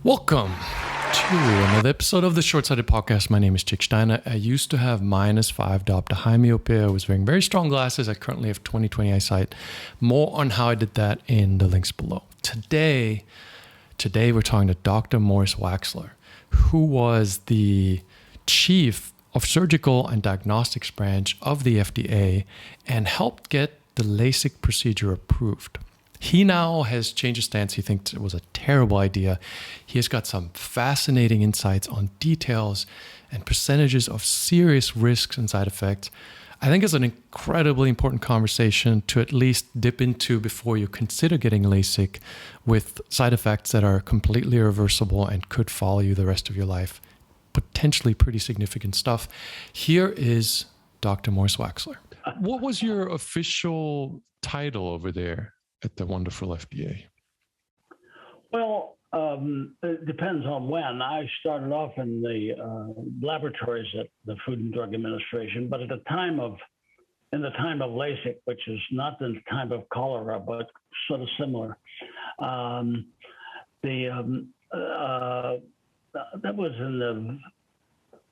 Welcome to another episode of the Shortsighted podcast. My name is Steiner. I used to have -5 diopter myopia. I was wearing very strong glasses. I currently have 20/20 eyesight. More on how I did that in the links below. Today we're talking to Dr. Maurice Waxler, who was the chief of surgical and diagnostics branch of the FDA and helped get the Lasik procedure approved. He now has changed his stance. He thinks it was a terrible idea. He has got some fascinating insights on details and percentages of serious risks and side effects. I think it's an incredibly important conversation to at least dip into before you consider getting LASIK, with side effects that are completely irreversible and could follow you the rest of your life. Potentially pretty significant stuff. Here is Dr. Maurice Waxler. What was your official title over there at the wonderful FDA? Well, it depends on when. I started off in the laboratories at the Food and Drug Administration, but in the time of LASIK, which is not the time of cholera, but sort of similar, that was in the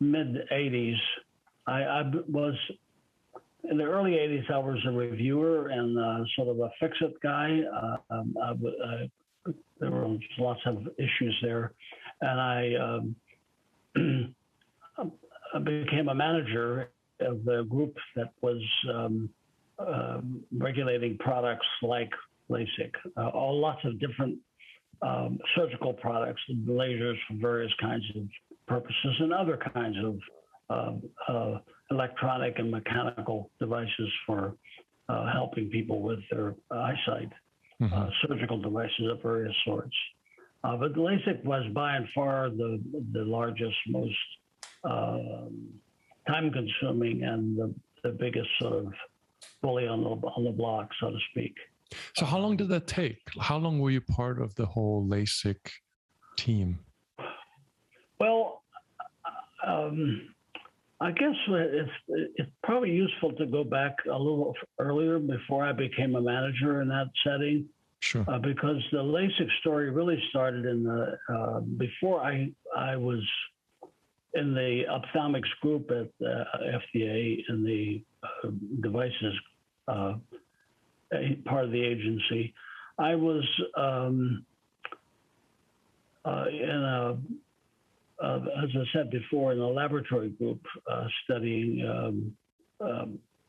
mid 80s. I was in the early 80s. I was a reviewer and sort of a fix-it guy. There were lots of issues there, and I became a manager of the group that was regulating products like LASIK, lots of different surgical products, lasers for various kinds of purposes, and other kinds of electronic and mechanical devices for helping people with their eyesight, surgical devices of various sorts. But the LASIK was by and far the largest, most time-consuming, and the biggest sort of bully on the block, so to speak. So how long did that take? How long were you part of the whole LASIK team? Well, I guess it's probably useful to go back a little earlier, before I became a manager in that setting. Sure. Because the LASIK story really started in the before I was in the ophthalmics group at the FDA, in the devices part of the agency. I was in a as I said before, in a laboratory group studying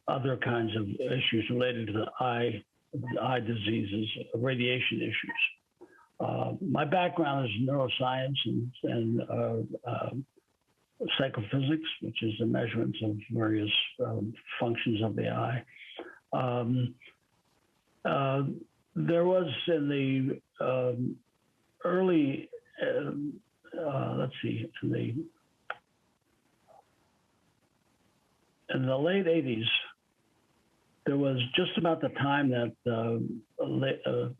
other kinds of issues related to the eye diseases, radiation issues. My background is neuroscience and psychophysics, which is the measurements of various functions of the eye. There was in the early in the late 80s, there was just about the time that the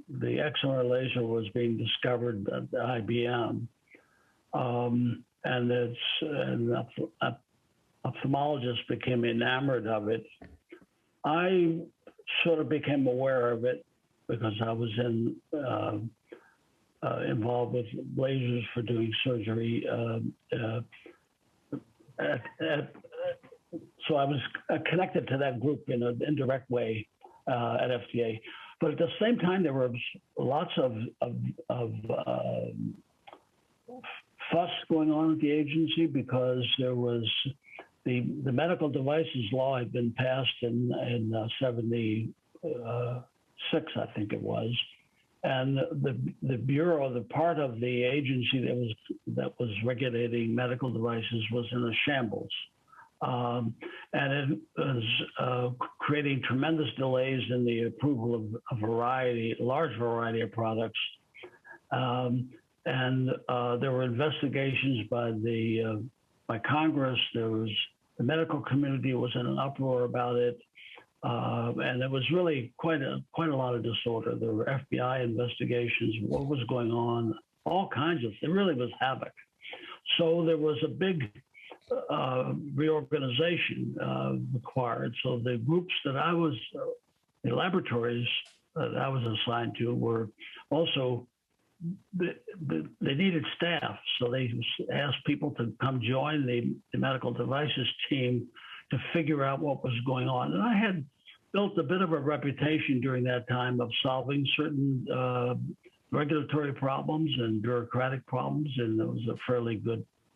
excimer laser was being discovered at the IBM, and ophthalmologists became enamored of it. I sort of became aware of it because I was involved with lasers for doing surgery. So I was connected to that group in an indirect way at FDA. But at the same time, there was lots of fuss going on at the agency, because there was the medical devices law had been passed in 76, I think it was. And the bureau, the part of the agency that was regulating medical devices, was in a shambles, and it was creating tremendous delays in the approval of a large variety of products. And there were investigations by Congress. There was the medical community was in an uproar about it. And there was really quite a lot of disorder. There were FBI investigations, what was going on, all kinds of, it really was havoc. So there was a big reorganization required. So the groups that the laboratories that I was assigned to were also they needed staff, so they asked people to come join the medical devices team to figure out what was going on. And I had built a bit of a reputation during that time of solving certain regulatory problems and bureaucratic problems, and it was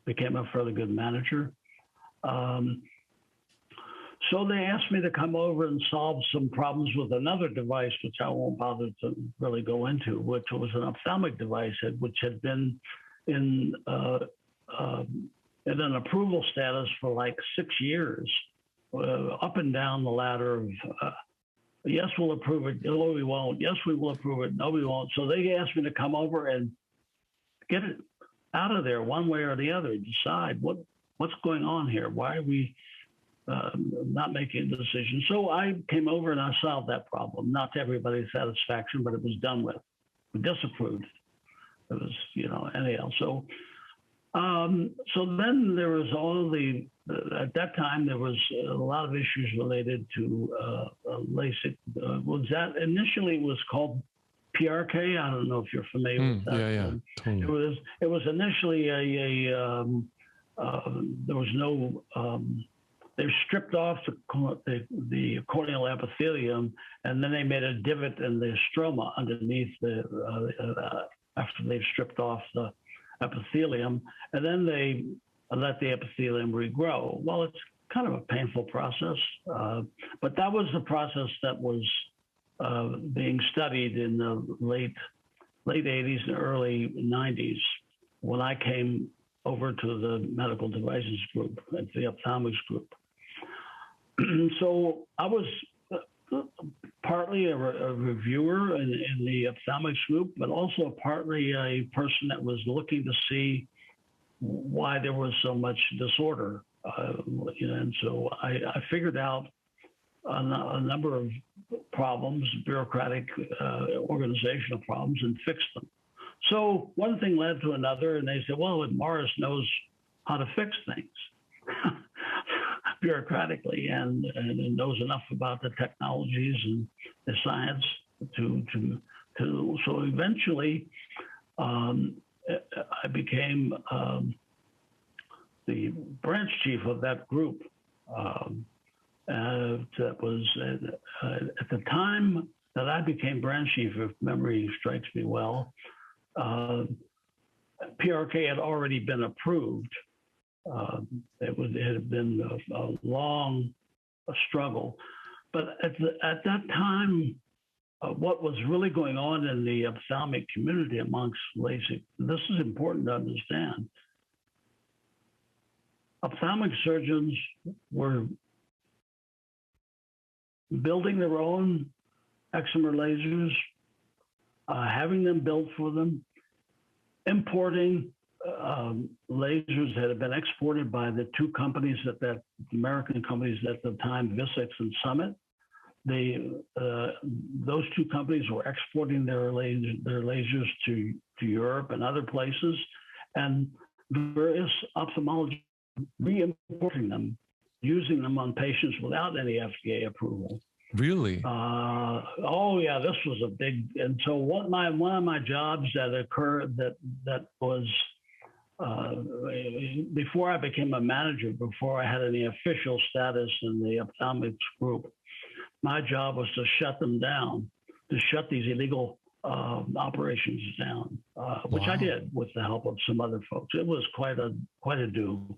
became a fairly good manager. So they asked me to come over and solve some problems with another device, which I won't bother to really go into, which was an ophthalmic device, which had been in an approval status for like 6 years, up and down the ladder of yes, we'll approve it. No, we won't. Yes, we will approve it. No, we won't. So they asked me to come over and get it out of there one way or the other, decide what's going on here. Why are we not making a decision? So I came over and I solved that problem, not to everybody's satisfaction, but it was done with. We disapproved. It was, anyhow. So then there was at that time, there was a lot of issues related to Lasik. Was that initially was called PRK? I don't know if you're familiar with that. Yeah, totally. It was initially there was no, they stripped off the corneal epithelium, and then they made a divot in the stroma underneath after they've stripped off the epithelium, and then they let the epithelium regrow. Well, it's kind of a painful process, but that was the process that was being studied in the late 80s and early 90s when I came over to the medical devices group, at the ophthalmics group. So I was partly a reviewer in the ophthalmics group, but also partly a person that was looking to see why there was so much disorder. And so I figured out a number of problems, bureaucratic, organizational problems, and fixed them. So one thing led to another, and they said, well, Morris knows how to fix things bureaucratically and knows enough about the technologies and the science so eventually I became the branch chief of that group. That was at the time that I became branch chief, if memory strikes me well, PRK had already been approved. It had been a long struggle, but at that time, what was really going on in the ophthalmic community amongst Lasik, this is important to understand. Ophthalmic surgeons were building their own excimer lasers, having them built for them, importing lasers that had been exported by the two companies American companies at the time, Vissix and Summit. Those two companies were exporting their lasers to Europe and other places, and various ophthalmologists re-importing them, using them on patients without any FDA approval. Really? Oh yeah, this was a big. And so one of my jobs that occurred that was before I became a manager, before I had any official status in the ophthalmics group, my job was to shut them down, to shut these illegal operations down, which I did with the help of some other folks. It was quite a do.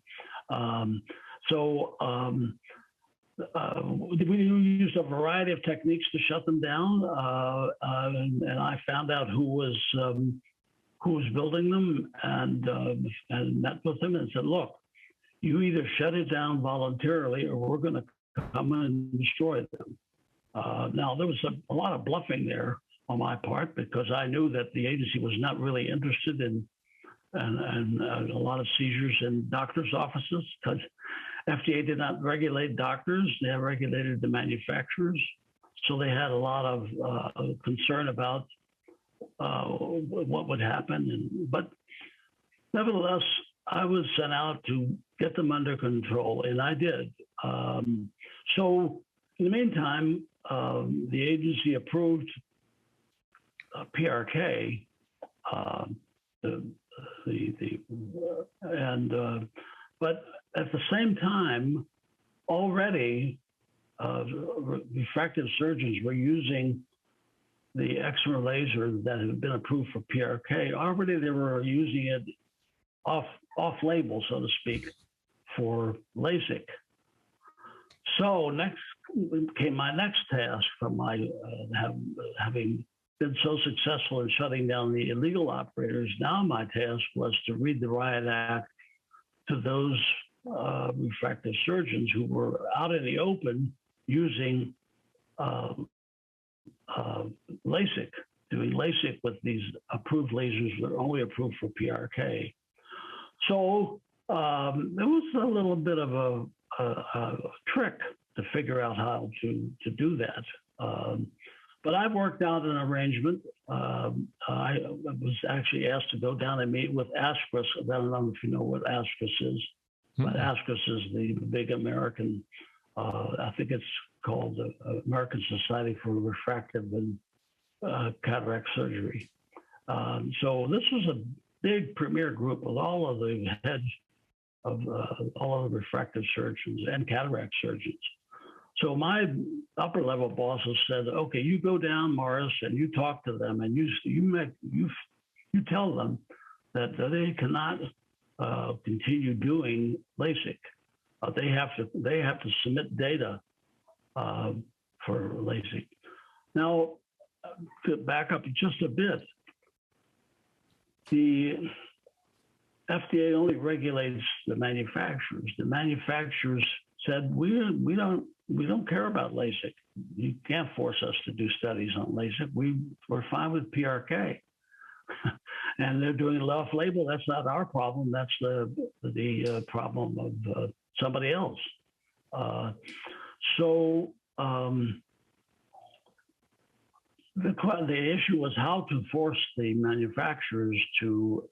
We used a variety of techniques to shut them down, and I found out who was building them, and met with them and said, "Look, you either shut it down voluntarily, or we're going to come and destroy them." Now there was a lot of bluffing there on my part, because I knew that the agency was not really interested in a lot of seizures in doctors' offices, because FDA did not regulate doctors; they regulated the manufacturers. So they had a lot of concern about what would happen. But nevertheless, I was sent out to get them under control, and I did. So in the meantime, the agency approved PRK, the, but at the same time, already refractive surgeons were using the excimer laser that had been approved for PRK. Already they were using it off-label, so to speak, for Lasik. So next came my next task from my having been so successful in shutting down the illegal operators. Now my task was to read the riot act to those refractive surgeons who were out in the open using Lasik, doing Lasik with these approved lasers that are only approved for PRK. So it was a little bit of a trick to figure out how to do that. But I've worked out an arrangement. I was actually asked to go down and meet with ASCRS. I don't know if you know what ASCRS is, but ASCRS is the big American, I think it's called the American Society for Refractive and Cataract Surgery. So this was a big premier group with all of the heads of all of the refractive surgeons and cataract surgeons. So my upper level bosses said, okay, you go down, Morris, and you talk to them, and you tell them that they cannot continue doing LASIK. They have to submit data for LASIK. Now, to back up just a bit, the FDA only regulates the manufacturers. The manufacturers said, we don't care about LASIK. You can't force us to do studies on LASIK. We're fine with PRK. And they're doing it off-label. That's not our problem. That's the problem of somebody else. The issue was how to force the manufacturers to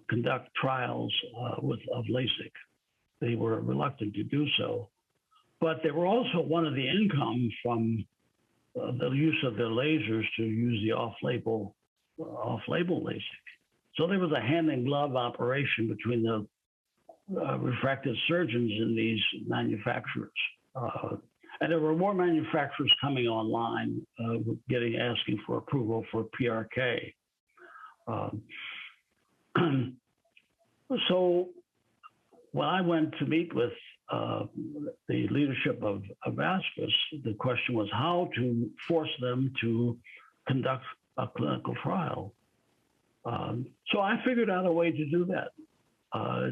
conduct trials of LASIK. They were reluctant to do so, but they were also one of the income from the use of their lasers to use the off-label LASIK. So there was a hand-in-glove operation between the refractive surgeons and these manufacturers. And there were more manufacturers coming online, asking for approval for PRK. So when I went to meet with the leadership of ASCRS, the question was how to force them to conduct a clinical trial. So I figured out a way to do that.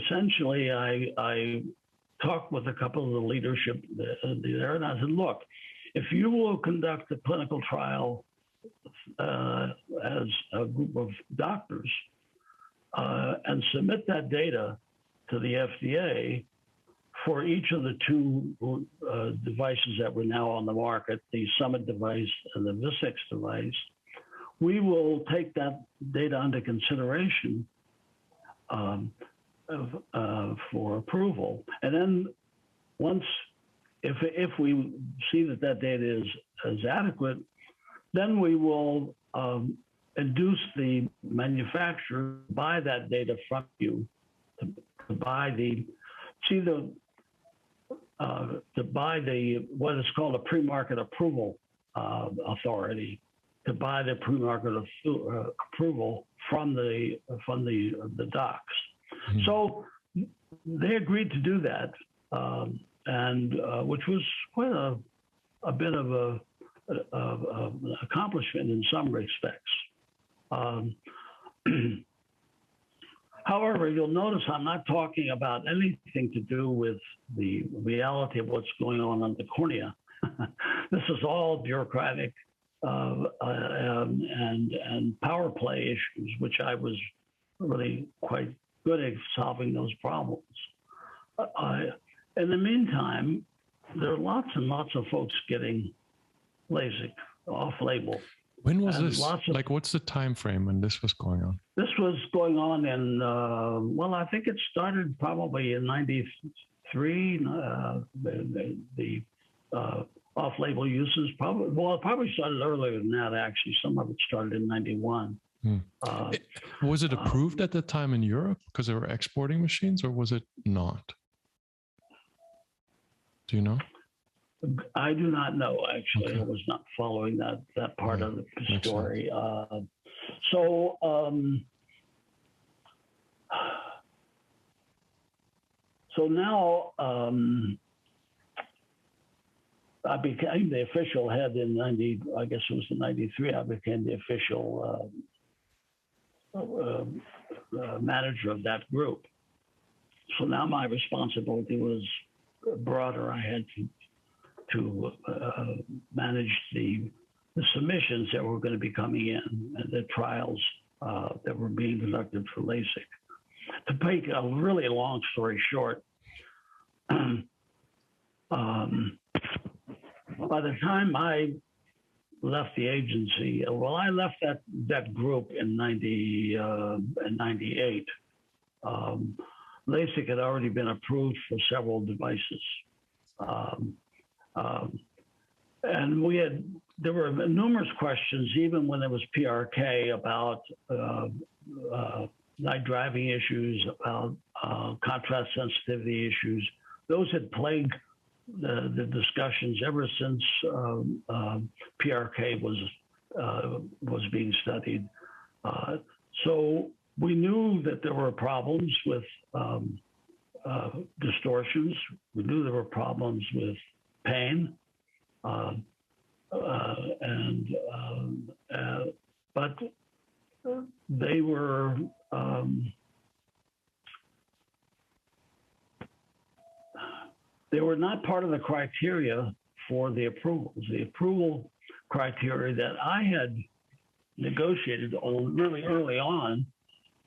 Essentially, I talked with a couple of the leadership there, and I said, look, if you will conduct a clinical trial as a group of doctors and submit that data to the FDA for each of the two devices that were now on the market, the Summit device and the Vissix device, we will take that data under consideration for approval. And then if we see that data is adequate, then we will induce the manufacturer to buy that data from you, to buy what is called a pre-market approval authority, to buy the pre-market approval from the docs. Mm-hmm. So they agreed to do that, and which was quite a bit of an accomplishment in some respects. However, you'll notice I'm not talking about anything to do with the reality of what's going on the cornea. This is all bureaucratic and power play issues, which I was really quite good at solving those problems. In the meantime, there are lots and lots of folks getting LASIK off-label. When was this? What's the time frame when this was going on? This was going on in, I think it started probably in 93. The off-label uses. It probably started earlier than that, actually. Some of it started in 91. Was it approved at the time in Europe because they were exporting machines, or was it not? Do you know? I do not know, actually. Okay. I was not following that part of the Makes story. So now I became the official head in 90, I guess it was in 93, I became the official manager of that group. So now my responsibility was broader. I had to manage the submissions that were going to be coming in and the trials that were being conducted for LASIK. To make a really long story short, by the time I left the agency, well, I left that group in 98. LASIK had already been approved for several devices. And there were numerous questions, even when there was PRK, about night driving issues, about contrast sensitivity issues. Those had plagued the discussions ever since PRK was being studied. So we knew that there were problems with distortions. We knew there were problems with pain, but they were not part of the criteria for the approvals. The approval criteria that I had negotiated on really early on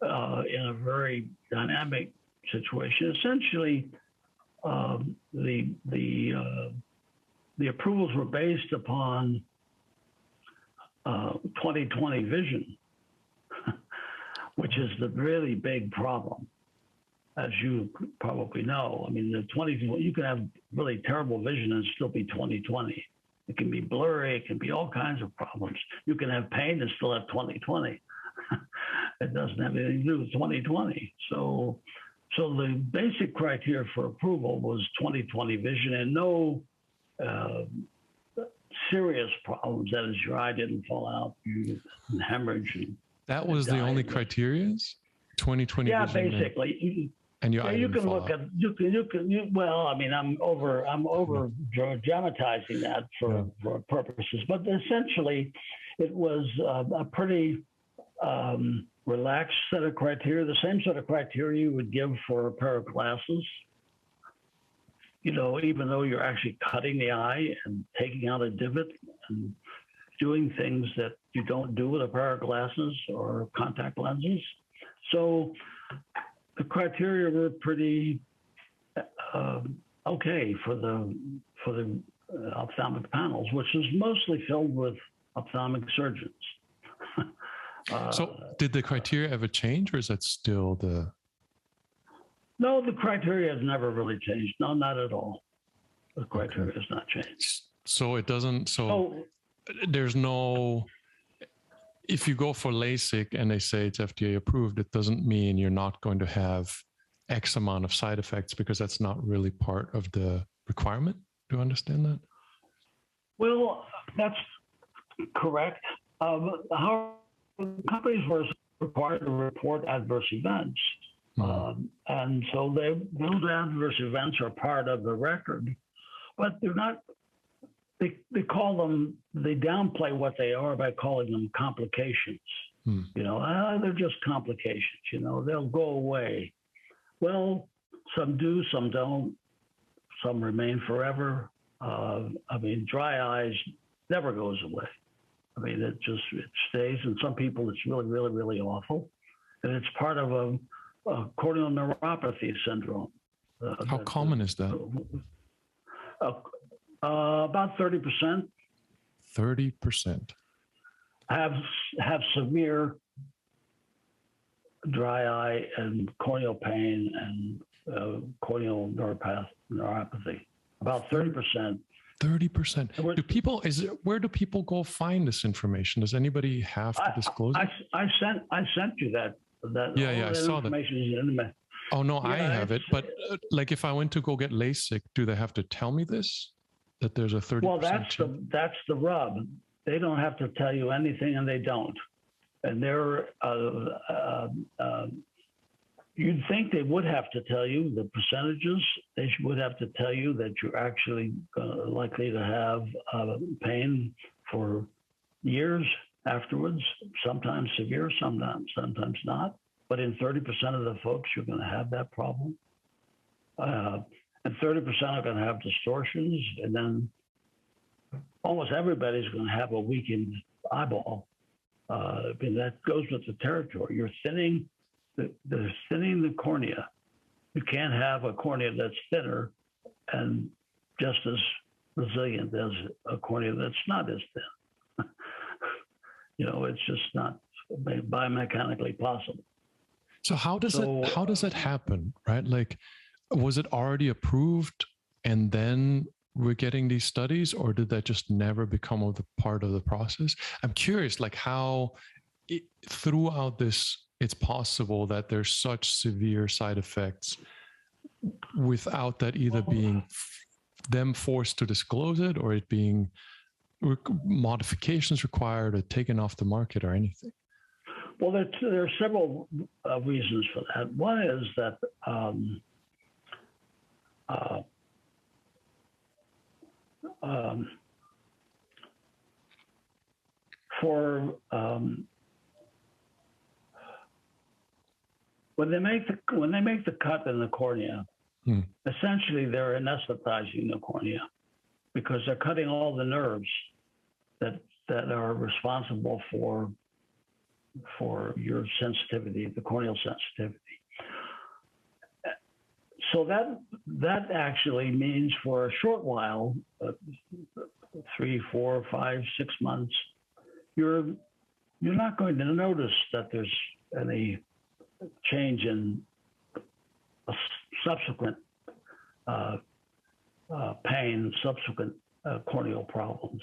in a very dynamic situation. Essentially, the approvals were based upon 20/20 vision, which is the really big problem, as you probably know. I mean, you can have really terrible vision and still be 20/20. It can be blurry. It can be all kinds of problems. You can have pain and still have 20/20. It doesn't have anything to do with 20/20. So the basic criteria for approval was 20/20 vision and no serious problems. That is, your eye didn't fall out, you didn't hemorrhage. That was the only criteria? 20/20 yeah, vision. Basically. And your eye you didn't can fall look out. at well, I mean, I'm over dramatizing that for purposes, but essentially it was a pretty relaxed set of criteria, the same set of criteria you would give for a pair of glasses. You know, even though you're actually cutting the eye and taking out a divot and doing things that you don't do with a pair of glasses or contact lenses. So the criteria were pretty okay for the ophthalmic panels, which is mostly filled with ophthalmic surgeons. So did the criteria ever change, or is that still the... No, the criteria has never really changed. No, not at all. The criteria has not changed. So it doesn't, there's no, if you go for LASIK and they say it's FDA approved, it doesn't mean you're not going to have X amount of side effects, because that's not really part of the requirement. Do you understand that? Well, that's correct. How companies were required to report adverse events. And so those adverse events are part of the record, but they're not, they call them, they downplay what they are by calling them complications. You know, they're just complications, you know, they'll go away. Well, some do, some don't, some remain forever. I mean, dry eyes never goes away. I mean, it stays. And some people, it's really, really, really awful. And it's part of a corneal neuropathy syndrome. How common is that? About 30%. 30%. Have severe dry eye and corneal pain and corneal neuropathy. About 30% 30%. Do people, where do people go find this information? Does anybody have to disclose it? I sent you that I saw that. Is in the, oh no, I have it. But like if I went to go get LASIK, do they have to tell me this? That there's a 30%? Well, that's the rub. They don't have to tell you anything, and they don't. And they're you'd think they would have to tell you the percentages. They would have to tell you that you're actually likely to have pain for years afterwards, sometimes severe, sometimes not. But in 30% of the folks, you're going to have that problem. And 30% are going to have distortions. And then almost everybody's going to have a weakened eyeball. And that goes with the territory. You're thinning the cornea. You can't have a cornea that's thinner and just as resilient as a cornea that's not as thin. It's just not biomechanically possible. So how does it happen, right? Like, was it already approved and then we're getting these studies, or did that just never become a part of the process? I'm curious, like how throughout this, it's possible that there's such severe side effects without that either being them forced to disclose it or it being modifications required or taken off the market or anything. Well, there are several reasons for that. One is that when they make the cut in the cornea, essentially they're anesthetizing the cornea because they're cutting all the nerves that are responsible for your sensitivity, the corneal sensitivity. So that actually means for a short while, 3, 4, 5, 6 months, you're not going to notice that there's any change in subsequent pain, subsequent corneal problems,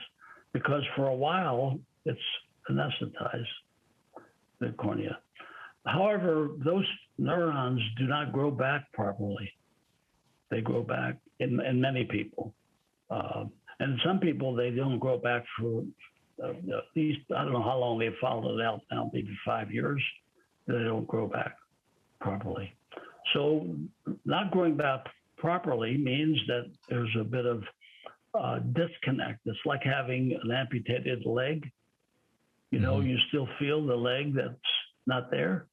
because for a while it's anesthetized, the cornea. However, those neurons do not grow back properly. They grow back in many people. And some people, they don't grow back for at least, I don't know how long they've followed it out now, maybe 5 years. They don't grow back properly. So not growing back properly means that there's a bit of disconnect. It's like having an amputated leg. You still feel the leg that's not there.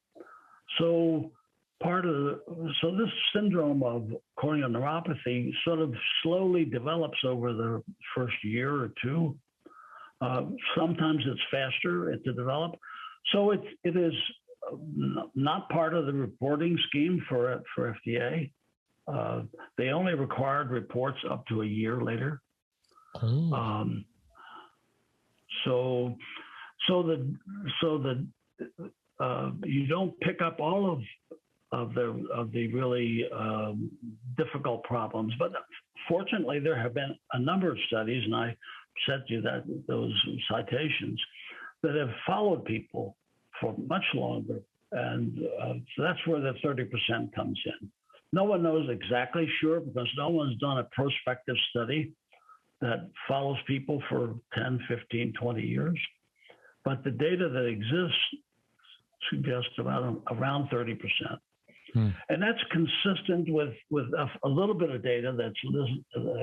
So this syndrome of corneal neuropathy sort of slowly develops over the first year or two. Sometimes it's faster to develop. So it is not part of the reporting scheme for FDA. They only required reports up to a year later. So you don't pick up all of the really difficult problems, but fortunately there have been a number of studies, and I sent you those citations that have followed people for much longer, and so that's where the 30% comes in. No one knows exactly sure because no one's done a prospective study that follows people for 10, 15, 20 years. But the data that exists suggests around 30%. And that's consistent with a little bit of data that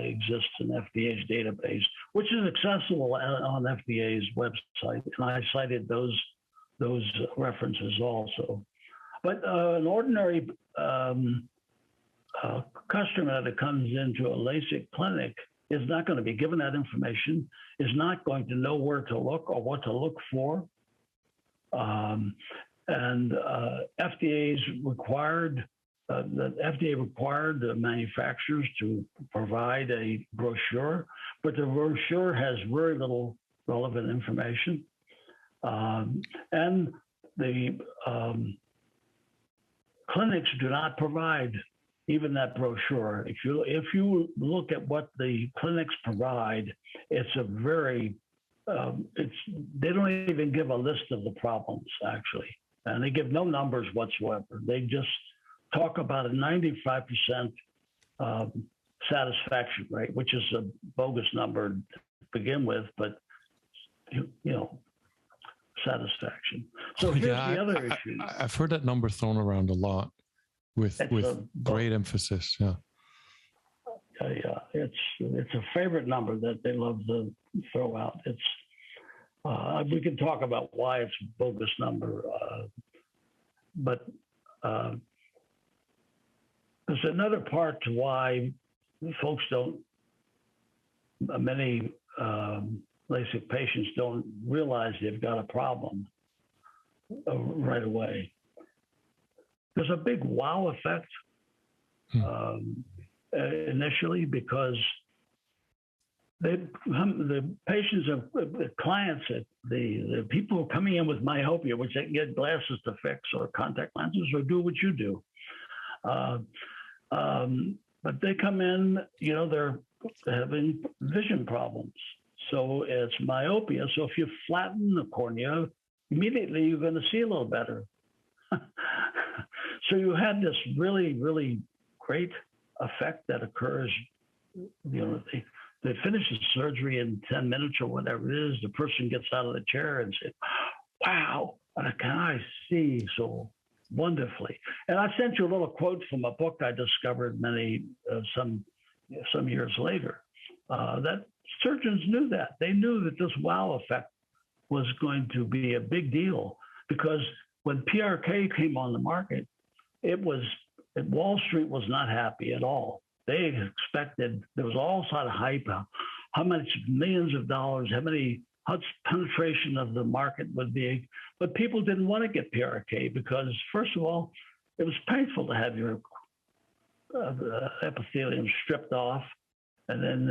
exists in FDA's database, which is accessible on FDA's website. And I cited those references also. But an ordinary customer that comes into a LASIK clinic is not going to be given that information, is not going to know where to look or what to look for. And FDA's required, the FDA required the manufacturers to provide a brochure, but the brochure has very little relevant information. And the clinics do not provide even that brochure. If you look at what the clinics provide, it's a very they don't even give a list of the problems actually, and they give no numbers whatsoever. They just talk about a 95% satisfaction rate, which is a bogus number to begin with, but satisfaction. So here's the other issue. I've heard that number thrown around a lot with great emphasis. Yeah. Yeah, it's a favorite number that they love to throw out. It's we can talk about why it's a bogus number, but there's another part to why folks many LASIK patients don't realize they've got a problem right away. There's a big wow effect initially, because the patients, the clients, the people who are coming in with myopia, which they can get glasses to fix or contact lenses or do what you do. But they come in, they're having vision problems. So it's myopia. So if you flatten the cornea, immediately you're going to see a little better. So you had this really, really great effect that occurs. They finish the surgery in 10 minutes or whatever it is. The person gets out of the chair and says, wow, can I see so wonderfully? And I sent you a little quote from a book I discovered some years later. That surgeons knew that. They knew that this wow effect was going to be a big deal, because when PRK came on the market, Wall Street was not happy at all. They expected, there was all sort of hype, how much millions of dollars, how penetration of the market would be. But people didn't want to get PRK because, first of all, it was painful to have your epithelium stripped off, and then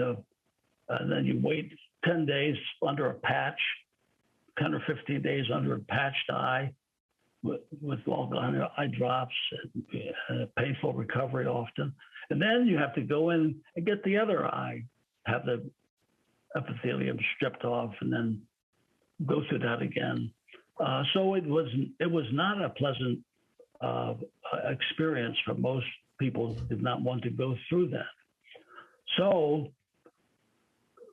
you wait 10 days under a patch, 10 or 15 days under a patched eye with all kind of eye drops and painful recovery often. And then you have to go in and get the other eye, have the epithelium stripped off, and then go through that again. So it was not a pleasant experience for most people who did not want to go through that. So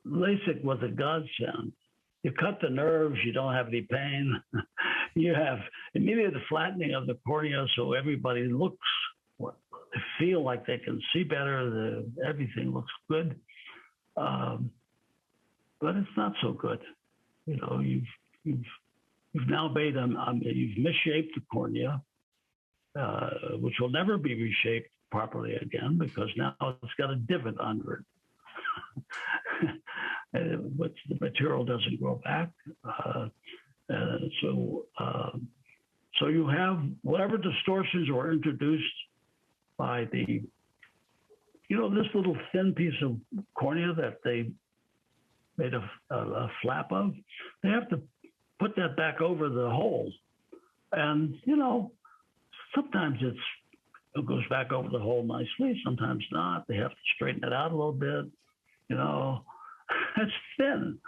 LASIK was a godsend. You cut the nerves, you don't have any pain. You have immediate flattening of the cornea, so everybody they feel like they can see better. Everything looks good, but it's not so good. You've now made you've misshaped the cornea, which will never be reshaped properly again, because now it's got a divot under it, which the material doesn't grow back. So you have whatever distortions were introduced by this little thin piece of cornea that they made a flap of. They have to put that back over the hole, and sometimes it goes back over the hole nicely, sometimes not. They have to straighten it out a little bit. It's thin.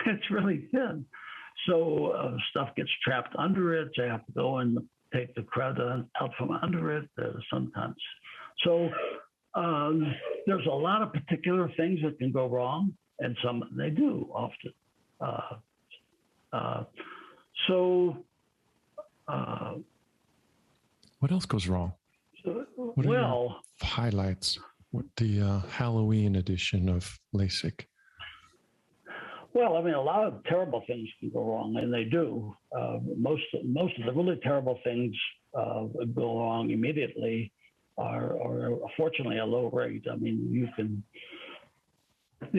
It's really thin. So stuff gets trapped under it. They have to go and take the crud out from under it sometimes. So there's a lot of particular things that can go wrong, and some they do often. What else goes wrong? What are your highlights? What the Halloween edition of LASIK? Well, a lot of terrible things can go wrong, and they do. Most of the really terrible things go wrong immediately are fortunately a low rate. The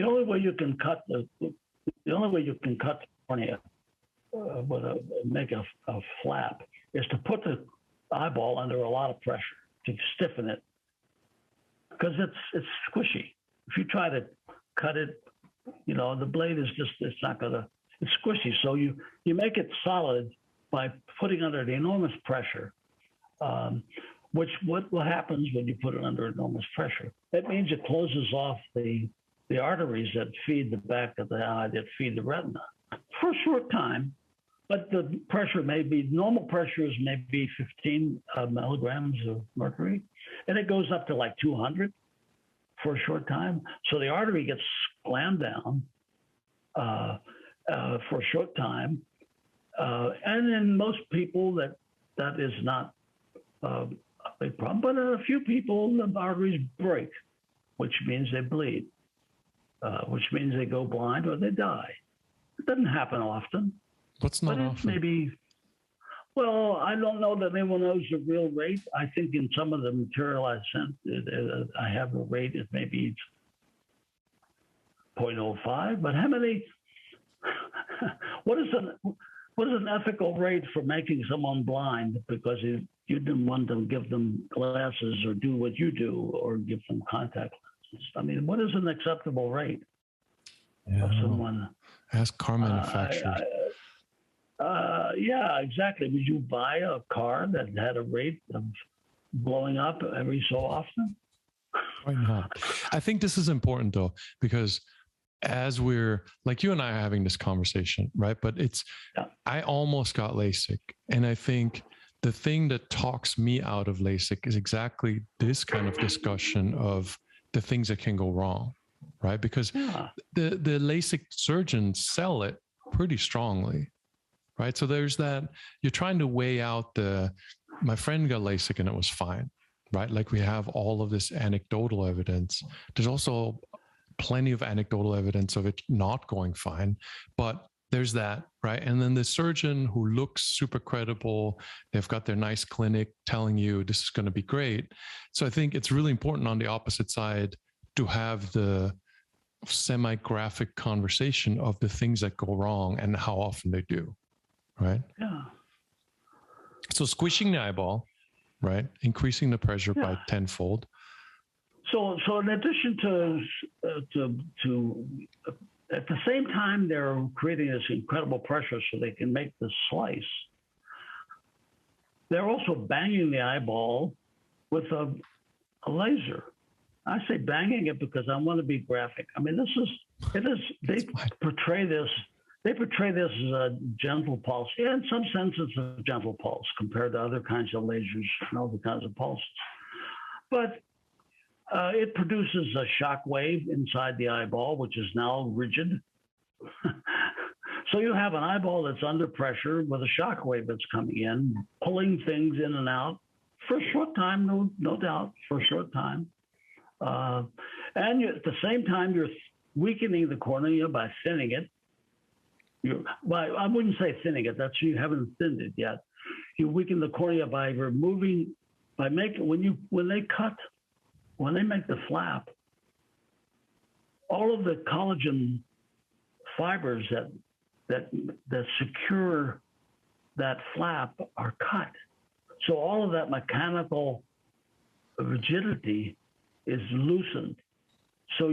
only way you can cut the cornea make a flap is to put the eyeball under a lot of pressure to stiffen it, because it's squishy. If you try to cut it, the blade is it's squishy. So you make it solid by putting under the enormous pressure. what happens when you put it under enormous pressure? It means it closes off the arteries that feed the back of the eye, that feed the retina for a short time. But the pressure may be, normal pressure is maybe 15 milligrams of mercury, and it goes up to like 200 for a short time. So the artery gets slammed down for a short time. And in most people, that is not a big problem. But in a few people, the arteries break, which means they bleed, which means they go blind or they die. It doesn't happen often. What's not often? Maybe, well, I don't know that anyone knows the real rate. I think in some of the material I sent, I have a rate of maybe 0.05. But how many? What is an ethical rate for making someone blind because you didn't want to give them glasses or do what you do or give them contact lenses? I mean, what is an acceptable rate of someone? Ask car manufacturers. Yeah, exactly. Would you buy a car that had a rate of blowing up every so often? Why not? I think this is important though, because as we're like you and I are having this conversation, right? But I almost got LASIK. And I think the thing that talks me out of LASIK is exactly this kind of discussion of the things that can go wrong, right? Because the LASIK surgeons sell it pretty strongly. Right. So there's that, you're trying to weigh out my friend got LASIK and it was fine, right? Like we have all of this anecdotal evidence. There's also plenty of anecdotal evidence of it not going fine, but there's that, right? And then the surgeon who looks super credible, they've got their nice clinic telling you this is going to be great. So I think it's really important on the opposite side to have the semi-graphic conversation of the things that go wrong and how often they do. Right. Yeah. So squishing the eyeball, right? Increasing the pressure by tenfold. So in addition to at the same time they're creating this incredible pressure so they can make the slice, they're also banging the eyeball with a laser. I say banging it because I want to be graphic. I mean, they portray this as a gentle pulse. Yeah, in some sense, it's a gentle pulse compared to other kinds of lasers and other kinds of pulses. But it produces a shock wave inside the eyeball, which is now rigid. So you have an eyeball that's under pressure with a shock wave that's coming in, pulling things in and out for a short time, no doubt, for a short time. And at the same time, you're weakening the cornea by thinning it. Well, I wouldn't say thinning it. You haven't thinned it yet. You weaken the cornea by removing, when they make the flap, all of the collagen fibers that secure that flap are cut. So all of that mechanical rigidity is loosened. So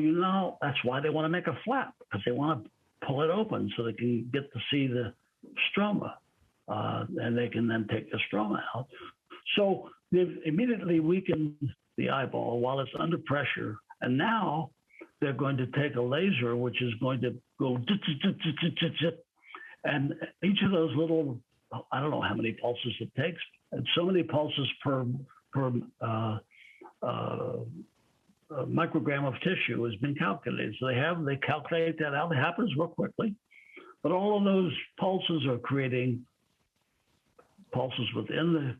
that's why they want to make a flap, because they want to pull it open so they can get to see the stroma, and they can then take the stroma out. So they've immediately weakened the eyeball while it's under pressure, and now they're going to take a laser which is going to go, and each of those little, I don't know how many pulses it takes, and so many pulses per microgram of tissue has been calculated. So they calculate that out. It happens real quickly, but all of those pulses are creating pulses within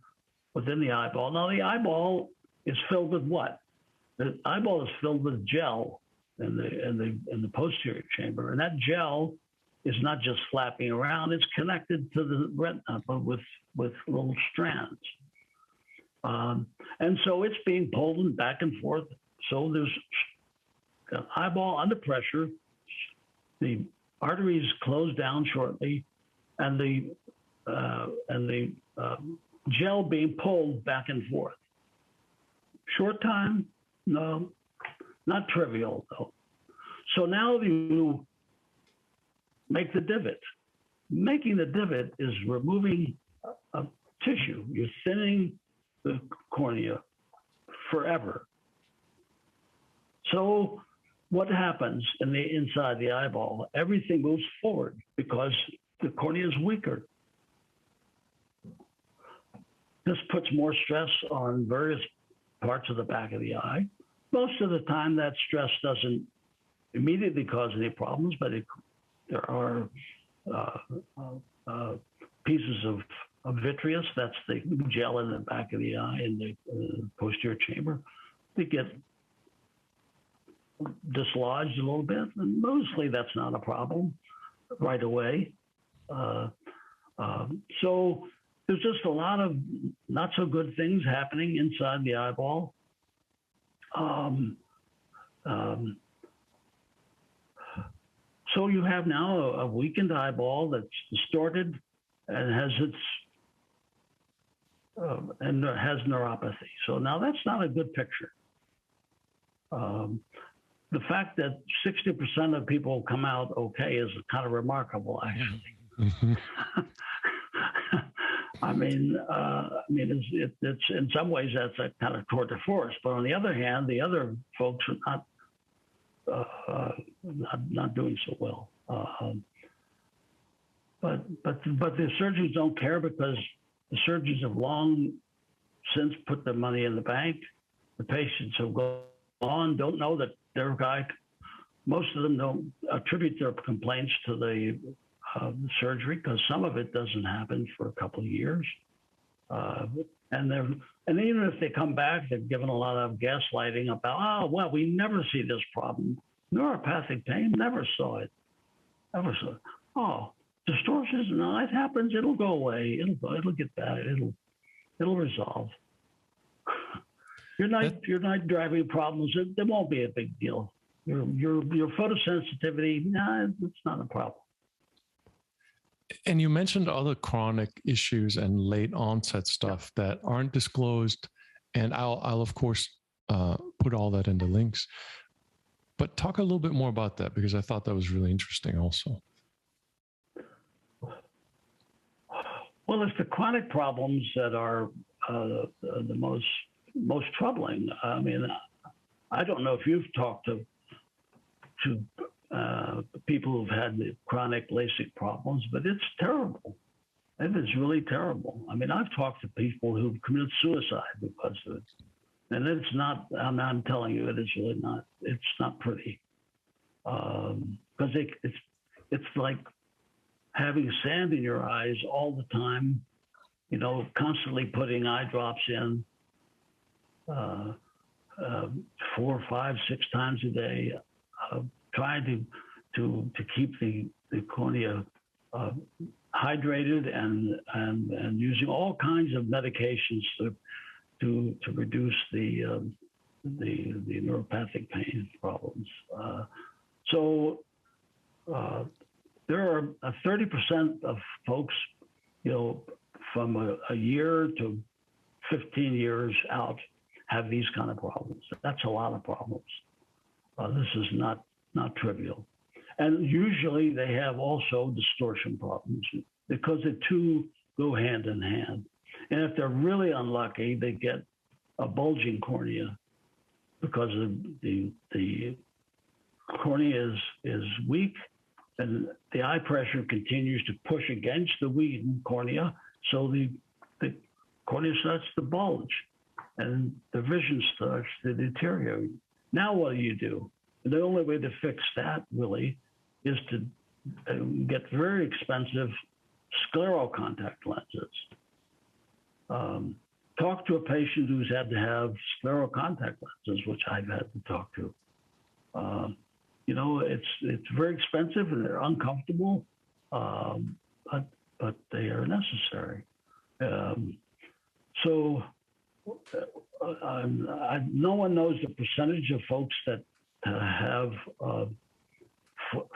the eyeball. Now the eyeball is filled with what? The eyeball is filled with gel in the posterior chamber, and that gel is not just flapping around; it's connected to the retina with little strands, and so it's being pulled back and forth. So there's an eyeball under pressure, the arteries close down shortly, and the gel being pulled back and forth. Short time? No, not trivial though. So now you make the divot. Making the divot is removing a tissue. You're thinning the cornea forever. So what happens inside the eyeball? Everything moves forward because the cornea is weaker. This puts more stress on various parts of the back of the eye. Most of the time, that stress doesn't immediately cause any problems, but there are pieces of vitreous, that's the gel in the back of the eye in the posterior chamber, they get dislodged a little bit, and mostly that's not a problem right away. So there's just a lot of not so good things happening inside the eyeball. So you have now a weakened eyeball that's distorted and has neuropathy. So now that's not a good picture. The fact that 60% of people come out okay is kind of remarkable, actually. I mean, it's in some ways that's a kind of tour de force. But on the other hand, the other folks are not doing so well. But the surgeons don't care because the surgeons have long since put their money in the bank. The patients have gone on, don't know that their guy. Most of them don't attribute their complaints to the surgery because some of it doesn't happen for a couple of years. And even if they come back, they're given a lot of gaslighting about, oh, well, we never see this problem. Neuropathic pain, never saw it. Never saw it. Oh, distortions, no, it happens. It'll go away. It'll get better. It'll resolve. Your night driving problems, there won't be a big deal. Your photosensitivity, nah, it's not a problem. And you mentioned other chronic issues and late onset stuff that aren't disclosed. And I'll of course, put all that in the links. But talk a little bit more about that, because I thought that was really interesting also. Well, it's the chronic problems that are the most troubling. I mean, I don't know if you've talked to people who've had the chronic Lasik problems, but it's terrible. It is really terrible. I mean, I've talked to people who've committed suicide because of it. And it's not, I'm telling you, it is really not, it's not pretty. Because it's like having sand in your eyes all the time, you know, constantly putting eye drops in 4, 5, 6 times a day, trying to keep the cornea hydrated and using all kinds of medications to reduce the neuropathic pain problems. So there are 30% of folks, you know, from a year to 15 years out have these kind of problems. That's a lot of problems. This is not trivial. And usually they have also distortion problems because the two go hand in hand. And if they're really unlucky, they get a bulging cornea because the cornea is weak and the eye pressure continues to push against the weakened cornea. So the cornea starts to bulge and the vision starts to deteriorate. Now what do? The only way to fix that really is to get very expensive scleral contact lenses. Talk to a patient who's had to have scleral contact lenses, which I've had to talk to. You know, it's very expensive and they're uncomfortable, but they are necessary. So no one knows the percentage of folks that have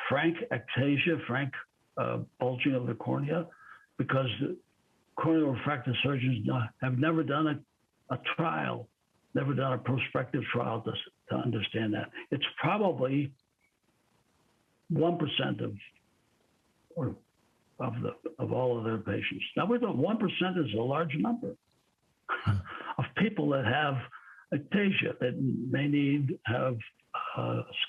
frank ectasia, frank bulging of the cornea, because corneal refractive surgeons have never done a trial, never done a prospective trial to understand that. It's probably 1% of all of their patients. Now, we thought 1% is a large number. of people that have ectasia that may need have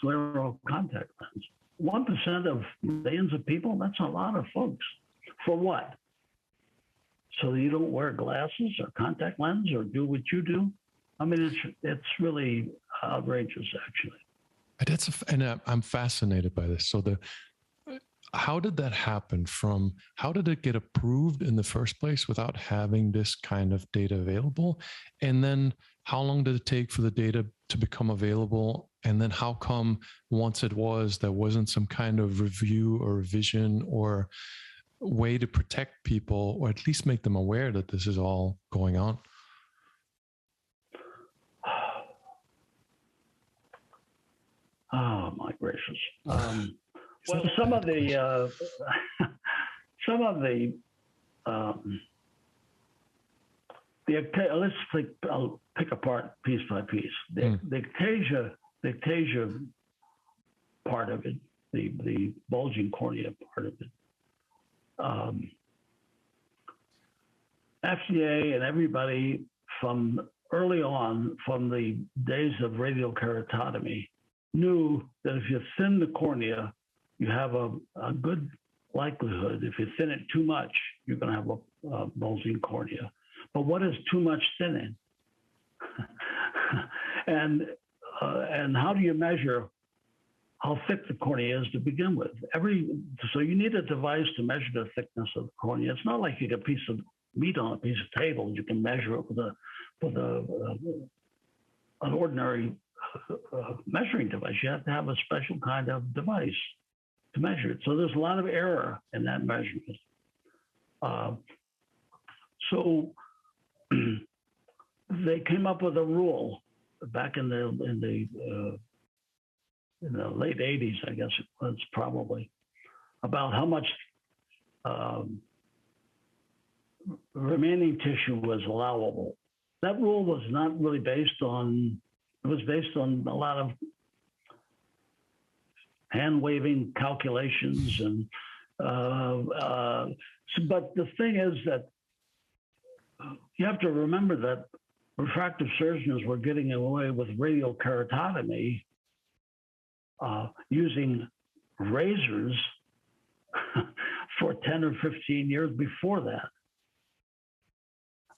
scleral contact lens. 1% of millions of people, that's a lot of folks. For what? So you don't wear glasses or contact lens or do what you do? I mean, it's really outrageous, actually. And I'm fascinated by this. So how did that happen? How did it get approved in the first place without having this kind of data available? And then how long did it take for the data to become available? And then how come once it was, there wasn't some kind of review or revision or way to protect people, or at least make them aware that this is all going on? Oh my gracious! Well, some of the let's I'll pick apart piece by piece. The ectasia part of it, the bulging cornea part of it. FDA and everybody from early on, from the days of radial keratotomy, knew that if you thin the cornea, you have a good likelihood. If you thin it too much, you're going to have a bulging cornea. But what is too much thinning? and how do you measure how thick the cornea is to begin with? So you need a device to measure the thickness of the cornea. It's not like you get a piece of meat on a piece of table. You can measure it with an ordinary measuring device. You have to have a special kind of device to measure it. So there's a lot of error in that measurement. So they came up with a rule back in the late 80s, I guess it was probably, about how much remaining tissue was allowable. That rule was not really based on, it was based on a lot of hand-waving calculations. But the thing is that you have to remember that refractive surgeons were getting away with radial keratotomy using razors for 10 or 15 years before that.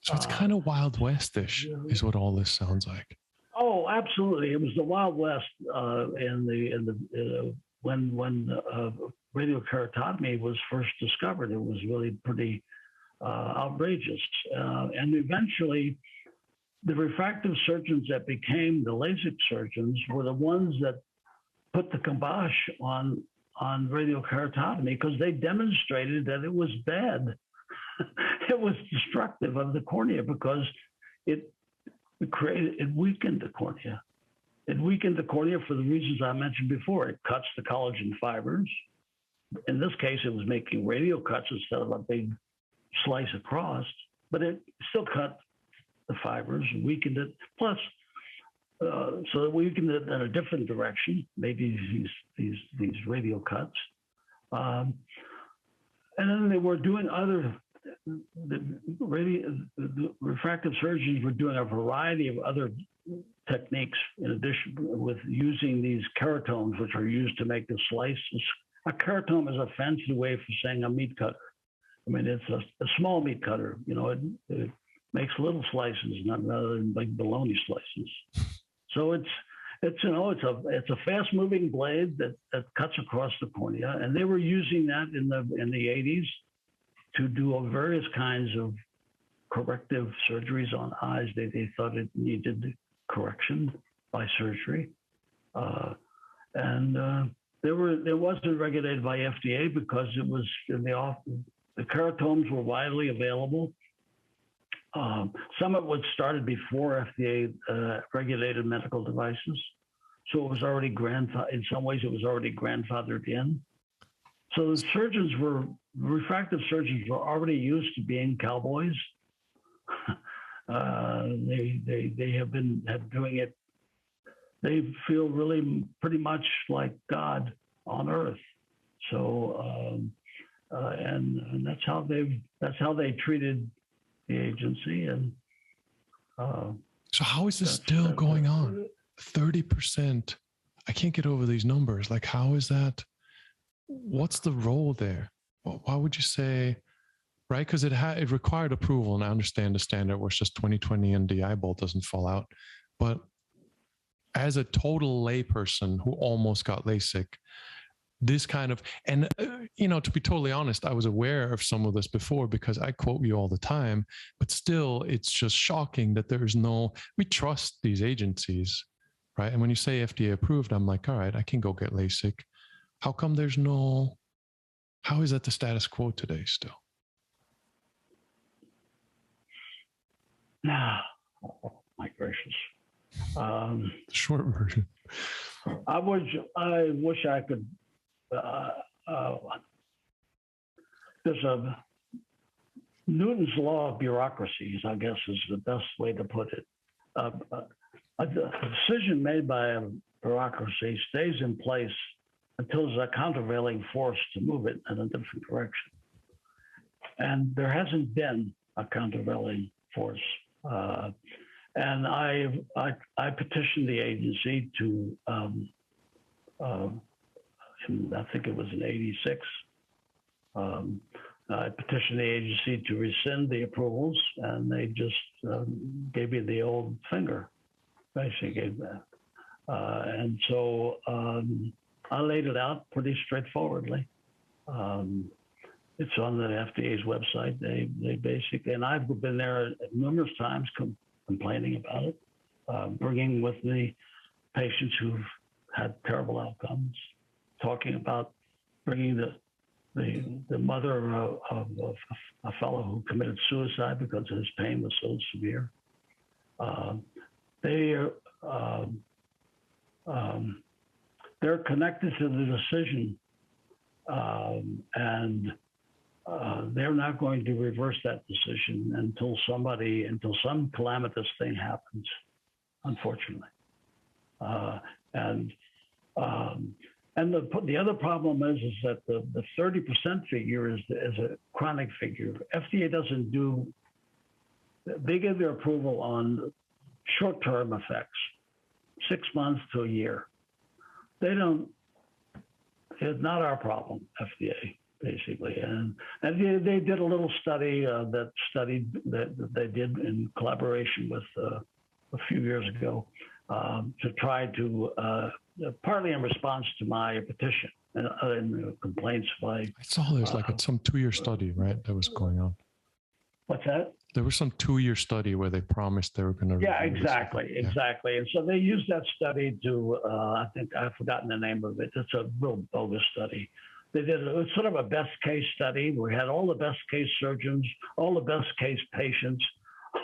So it's kind of Wild West-ish is what all this sounds like. Oh, absolutely. It was the Wild West when radial keratotomy was first discovered. It was really pretty outrageous. And eventually, the refractive surgeons that became the LASIK surgeons were the ones that put the kibosh on radial keratotomy because they demonstrated that it was bad. It was destructive of the cornea because it weakened the cornea. It weakened the cornea for the reasons I mentioned before. It cuts the collagen fibers. In this case, it was making radial cuts instead of a big slice across, but it still cut the fibers, weakened it. Plus, so it weakened it in a different direction, maybe these radial cuts. And then they were doing the refractive surgeons were doing a variety of other techniques in addition with using these keratomes, which are used to make the slices. A keratome is a fancy way for saying a meat cutter. I mean, it's a small meat cutter. You know, it makes little slices, not rather than big bologna slices. So it's a fast moving blade that cuts across the cornea, and they were using that in the 80s to do various kinds of corrective surgeries on eyes. They thought it needed correction by surgery, and it wasn't regulated by FDA because it was the keratomes were widely available. Some of it started before FDA regulated medical devices, so it was already in some ways it was already grandfathered in. So the refractive surgeons were already used to being cowboys. They have been doing it. They feel really pretty much like God on earth. So and that's how they treated the agency, and So how is this still going on? 30%. I can't get over these numbers. Like, how is that? What's the role there? Why would you say, right? Because it required approval, and I understand the standard was just 20/20 and the eyeball doesn't fall out. But as a total layperson who almost got LASIK, this kind of, and to be totally honest, I was aware of some of this before because I quote you all the time, but still it's just shocking that we trust these agencies, right? And when you say FDA approved, I'm like, all right, I can go get LASIK. How come how is that the status quo today still? Oh, my gracious. Short version. I wish I could. There's a Newton's law of bureaucracies, I guess, is the best way to put it. A decision made by a bureaucracy stays in place until there's a countervailing force to move it in a different direction. And there hasn't been a countervailing force. And I petitioned the agency to, I think it was in '86. I petitioned the agency to rescind the approvals, and they just gave me the old finger, basically. And so I laid it out pretty straightforwardly. It's on the FDA's website. They basically, and I've been there numerous times complaining about it, bringing with me patients who've had terrible outcomes, talking about bringing the mother of a fellow who committed suicide because his pain was so severe. They're connected to the decision, and they're not going to reverse that decision until some calamitous thing happens, unfortunately. And the other problem is that the 30% figure is a chronic figure. FDA doesn't they give their approval on short-term effects, 6 months to a year. They don't, it's not our problem, FDA, basically. And they did a little study that they did in collaboration with a few years ago to try to, partly in response to my petition and complaints by. I saw there's some 2-year study, right, that was going on. What's that? There was some 2-year study where they promised they were going to. Yeah, exactly. And so they used that study to, I think I've forgotten the name of it. It's a real bogus study. It was sort of a best case study. We had all the best case surgeons, all the best case patients,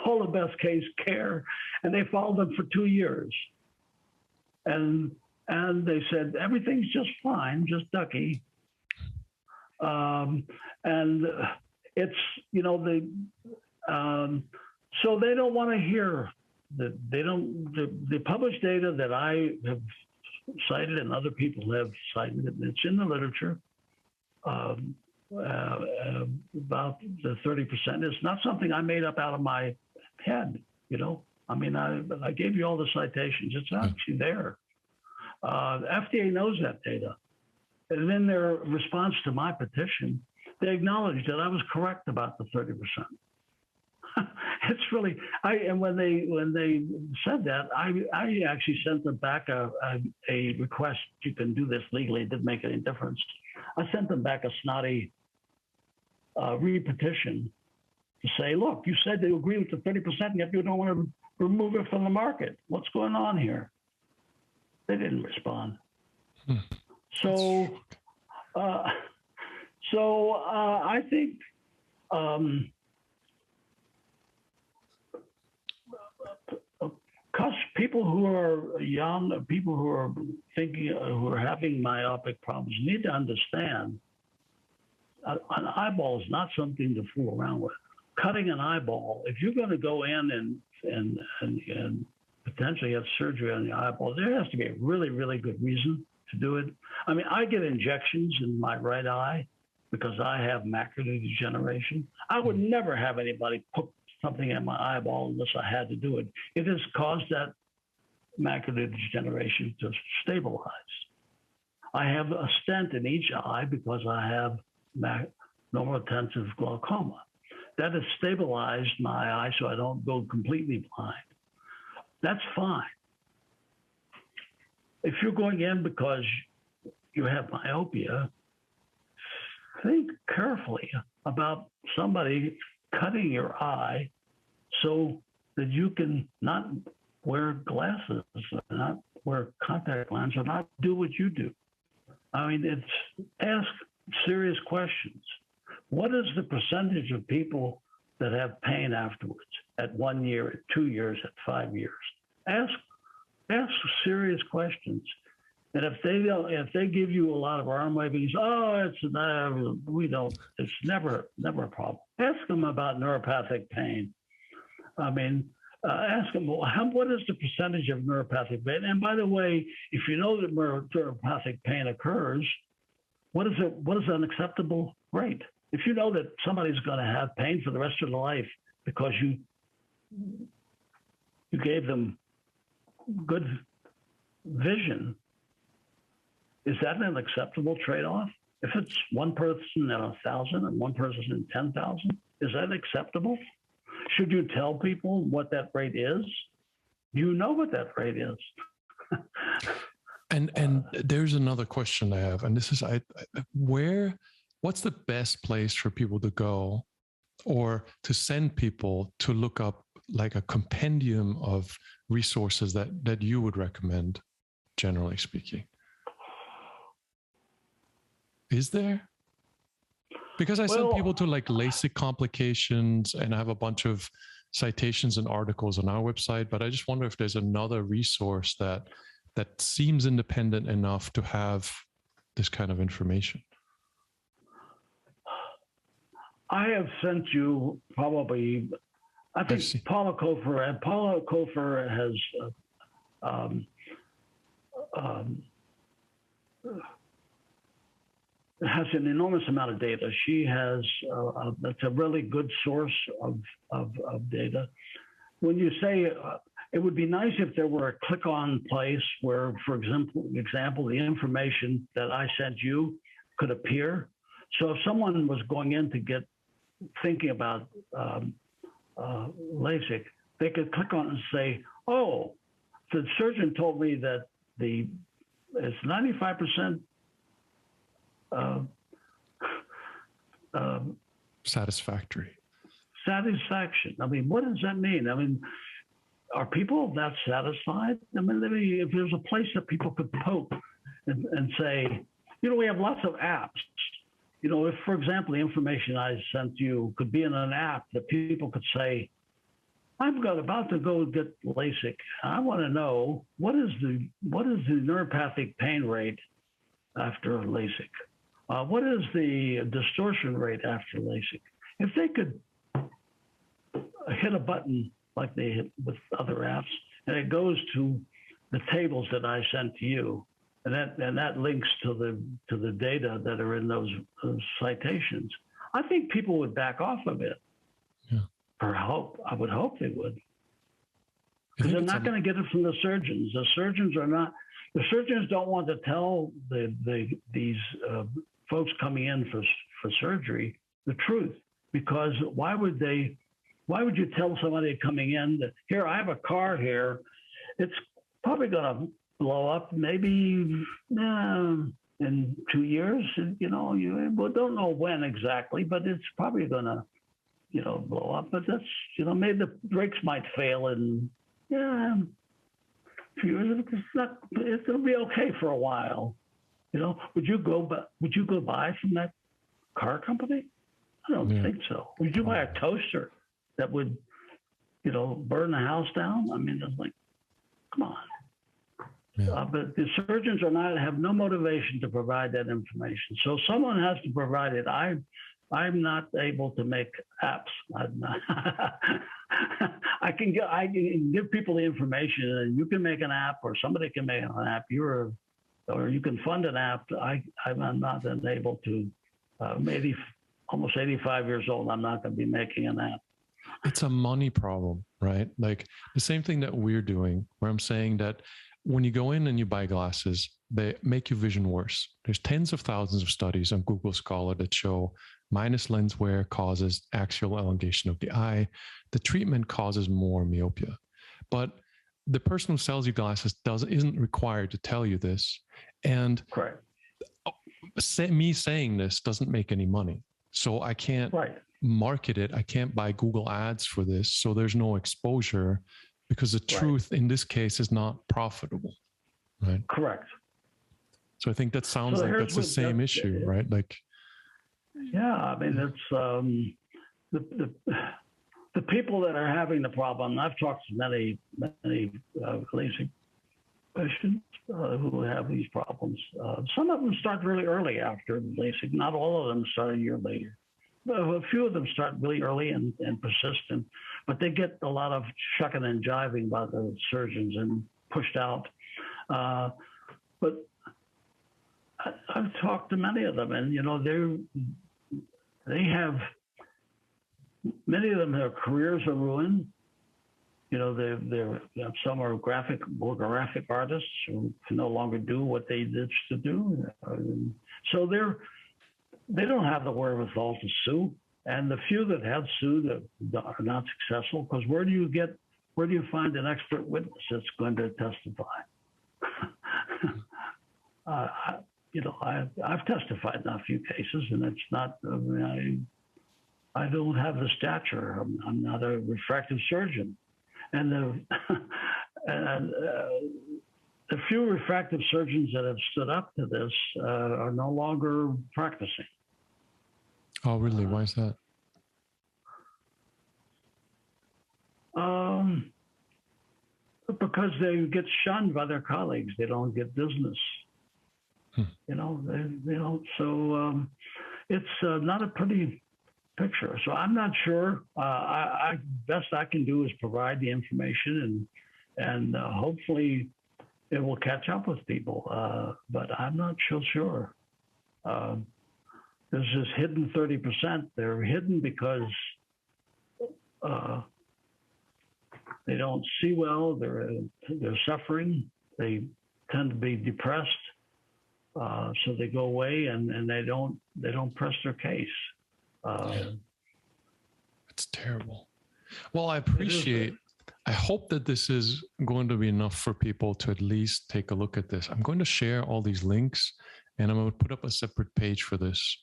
all the best case care, and they followed them for 2 years. And they said, everything's just fine, just ducky. And it's, so they don't want to hear the published data that I have cited and other people have cited, and it's in the literature about the 30%. It's not something I made up out of my head, I mean, I gave you all the citations. It's actually there. The FDA knows that data. And in their response to my petition, they acknowledged that I was correct about the 30%. It's really, and when they said that, I actually sent them back a request. You can do this legally. It didn't make any difference. I sent them back a snotty re-petition to say, look, you said you agree with the 30%, and yet you don't want to remove it from the market. What's going on here? They didn't respond. So I think people who are young, people who are who are having myopic problems need to understand an eyeball is not something to fool around with. Cutting an eyeball, if you're going to go in and potentially have surgery on the eyeball, there has to be a really, really good reason to do it. I mean, I get injections in my right eye because I have macular degeneration. I would never have anybody put something in my eyeball unless I had to do it. It has caused that macular degeneration to stabilize. I have a stent in each eye because I have normotensive glaucoma. That has stabilized my eye so I don't go completely blind. That's fine. If you're going in because you have myopia, think carefully about somebody cutting your eye so that you can not wear glasses, or not wear contact lenses, or not do what you do. I mean, ask serious questions. What is the percentage of people that have pain afterwards at 1 year, at 2 years, at 5 years? Ask serious questions. And if they give you a lot of arm waving, it's never a problem. Ask them about neuropathic pain. I mean, ask them, what is the percentage of neuropathic pain? And by the way, if you know that neuropathic pain occurs, what is an acceptable rate? If you know that somebody's going to have pain for the rest of their life because you gave them good vision, is that an acceptable trade-off? If it's one person in 1,000 and one person in 10,000, is that acceptable? Should you tell people what that rate is? You know what that rate is. And there's another question I have, and this is what's the best place for people to go or to send people to look up like a compendium of resources that you would recommend, generally speaking? Is there? Because I send people to like Lasik complications, and I have a bunch of citations and articles on our website, but I just wonder if there's another resource that seems independent enough to have this kind of information. I have sent you probably, I think Paula Kofer has an enormous amount of data. She has, that's a really good source of data. When you say, it would be nice if there were a click-on place where, for example, the information that I sent you could appear. So if someone was going in to thinking about LASIK, they could click on it and say, oh, the surgeon told me that it's 95% satisfaction. I mean, what does that mean? I mean, are people that satisfied? I mean, if there's a place that people could poke and say, we have lots of apps. If, for example, the information I sent you could be in an app that people could say, I'm about to go get LASIK. I want to know what is the neuropathic pain rate after LASIK? What is the distortion rate after LASIK? If they could hit a button like they hit with other apps, and it goes to the tables that I sent to you, and that links to the data that are in those citations, I think people would back off of it. Yeah. I would hope they would, because they're not going to get it from the surgeons. The surgeons don't want to tell these folks coming in for surgery the truth, because why would you tell somebody coming in that, here, I have a car here, it's probably going to blow up maybe in 2 years, you don't know when exactly, but it's probably going to, blow up. But that's, maybe the brakes might fail in a few years. It'll be okay for a while. Would you go buy from that car company? I don't think so. Would you buy a toaster that would, burn the house down? I mean, it's like, come on. Yeah. But the surgeons have no motivation to provide that information. So someone has to provide it. I'm not able to make apps. I can give people the information, and you can make an app, or somebody can make an app. Or you can fund an app. I'm not able to. Maybe almost 85 years old. I'm not going to be making an app. it's a money problem, right? Like the same thing that we're doing, where I'm saying that when you go in and you buy glasses, they make your vision worse. There's tens of thousands of studies on Google Scholar that show minus lens wear causes axial elongation of the eye. The treatment causes more myopia. But the person who sells you glasses isn't required to tell you this. And Correct. me saying this doesn't make any money. So I can't market it. I can't buy Google ads for this. So there's no exposure because the truth in this case is not profitable, right? Correct. So I think that sounds like that's the same issue, right? Like, yeah, I mean, it's the people that are having the problem. I've talked to many Lasik patients who have these problems. Some of them start really early after Lasik. Not all of them start a year later. A few of them start really early and persistent, but they get a lot of shucking and jiving by the surgeons and pushed out. But I've talked to many of them, and they have many of them. Their careers are ruined. Some are graphic artists who can no longer do what they used to do. So they don't have the wherewithal to sue, and the few that have sued are not successful because where do you find an expert witness that's going to testify? I've testified in a few cases, and it's not. I don't have the stature. I'm not a refractive surgeon, and the few refractive surgeons that have stood up to this are no longer practicing. Oh, really? Why is that? Because they get shunned by their colleagues. They don't get business. So it's not a pretty picture. So I'm not sure. Best I can do is provide the information, and hopefully it will catch up with people. But I'm not so sure. There's this hidden 30%. They're hidden because they don't see well. They're suffering. They tend to be depressed. So they go away and they don't press their case. It's terrible. Well, I hope that this is going to be enough for people to at least take a look at this. I'm going to share all these links, and I'm going to put up a separate page for this.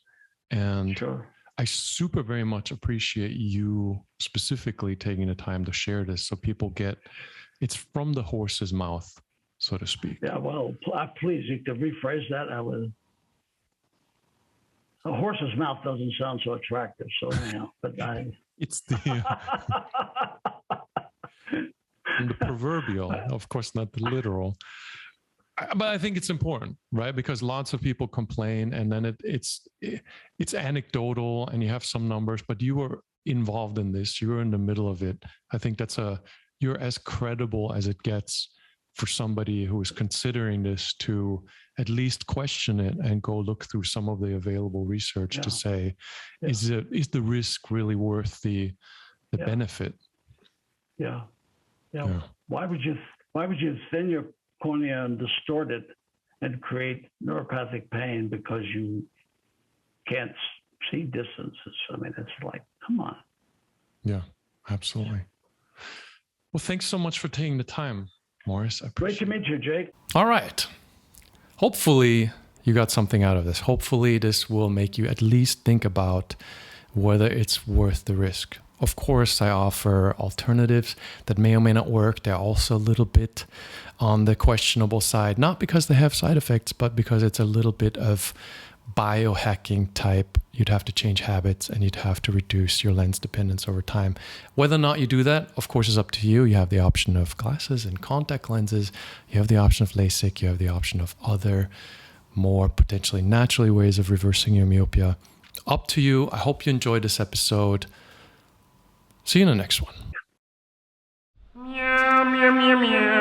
And sure. I super very much appreciate you specifically taking the time to share this so people it's from the horse's mouth, so to speak. Yeah, well, please, you could rephrase that. A horse's mouth doesn't sound so attractive, so anyhow, but it's the proverbial, of course, not the literal. But I think it's important, right? Because lots of people complain, and then it's anecdotal, and you have some numbers, but you were involved in this. You were in the middle of it. I think you're as credible as it gets for somebody who is considering this to at least question it and go look through some of the available research to say, is the risk really worth the benefit? Yeah. Why would you thin your cornea and distort it and create neuropathic pain because you can't see distances? I mean, it's like, come on. Yeah, absolutely. Well, thanks so much for taking the time, Morris. Great to meet you, Jake. All right. Hopefully you got something out of this. Hopefully this will make you at least think about whether it's worth the risk. Of course, I offer alternatives that may or may not work. They're also a little bit on the questionable side, not because they have side effects, but because it's a little bit of biohacking type. You'd have to change habits and you'd have to reduce your lens dependence over time. Whether or not you do that, of course, is up to you. You have the option of glasses and contact lenses. You have the option of LASIK. You have the option of other more potentially naturally ways of reversing your myopia. Up to you. I hope you enjoyed this episode. See you in the next one. Meow, meow, meow, meow.